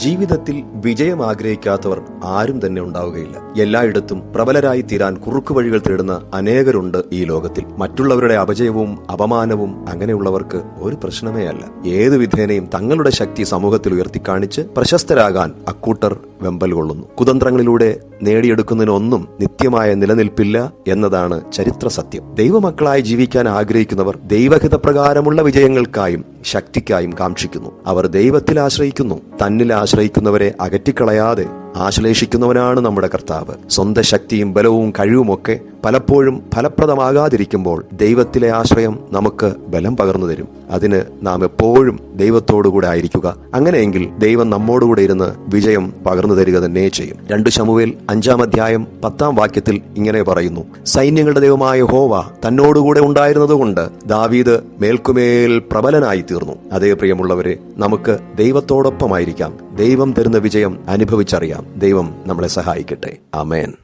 ജീവിതത്തിൽ വിജയം ആഗ്രഹിക്കാത്തവർ ആരും തന്നെ ഉണ്ടാവുകയില്ല. എല്ലായിടത്തും പ്രബലരായി തീരാൻ കുറുക്കുവഴികൾ തേടുന്ന അനേകരുണ്ട് ഈ ലോകത്തിൽ. മറ്റുള്ളവരുടെ അപജയവും അപമാനവും അങ്ങനെയുള്ളവർക്ക് ഒരു പ്രശ്നമേ അല്ല. ഏതു വിധേനയും തങ്ങളുടെ ശക്തി സമൂഹത്തിൽ ഉയർത്തിക്കാണിച്ച് പ്രശസ്തരാകാൻ അക്കൂട്ടർ വെമ്പൽ കൊള്ളുന്നു. കുതന്ത്രങ്ങളിലൂടെ നേടിയെടുക്കുന്നതിനൊന്നും നിത്യമായ നിലനിൽപ്പില്ല എന്നതാണ് ചരിത്ര സത്യം. ദൈവമക്കളായി ജീവിക്കാൻ ആഗ്രഹിക്കുന്നവർ ദൈവഹിത പ്രകാരമുള്ള വിജയങ്ങൾക്കായും ശക്തിക്കായും കാക്ഷിക്കുന്നു. അവർ ദൈവത്തിൽ ആശ്രയിക്കുന്നു. തന്നിൽ ആശ്രയിക്കുന്നവരെ അകറ്റിക്കളയാതെ ആശ്ലേഷിക്കുന്നവനാണ് നമ്മുടെ കർത്താവ്. സ്വന്തം ശക്തിയും ബലവും കഴിവുമൊക്കെ പലപ്പോഴും ഫലപ്രദമാകാതിരിക്കുമ്പോൾ ദൈവത്തിലെ ആശ്രയം നമുക്ക് ബലം പകർന്നു തരും. അതിന് നാം എപ്പോഴും ദൈവത്തോടുകൂടെ ആയിരിക്കുക. അങ്ങനെയെങ്കിൽ ദൈവം നമ്മോടുകൂടെ ഇരുന്ന് വിജയം പകർന്നു തരിക തന്നെ ചെയ്യും. 2 ശമൂവേൽ 5-ാം അധ്യായം 10-ാം വാക്യത്തിൽ ഇങ്ങനെ പറയുന്നു: സൈന്യങ്ങളുടെ ദൈവമായ യഹോവ തന്നോടുകൂടെ ഉണ്ടായിരുന്നതുകൊണ്ട് ദാവീദ് മേൽക്കുമേൽ പ്രബലനായി തീർന്നു. അതേ പ്രിയമുള്ളവരെ, നമുക്ക് ദൈവത്തോടൊപ്പമായിരിക്കാം. ദൈവം തരുന്ന വിജയം അനുഭവിച്ചറിയാം. ദൈവം നമ്മളെ സഹായിക്കട്ടെ. ആമേൻ.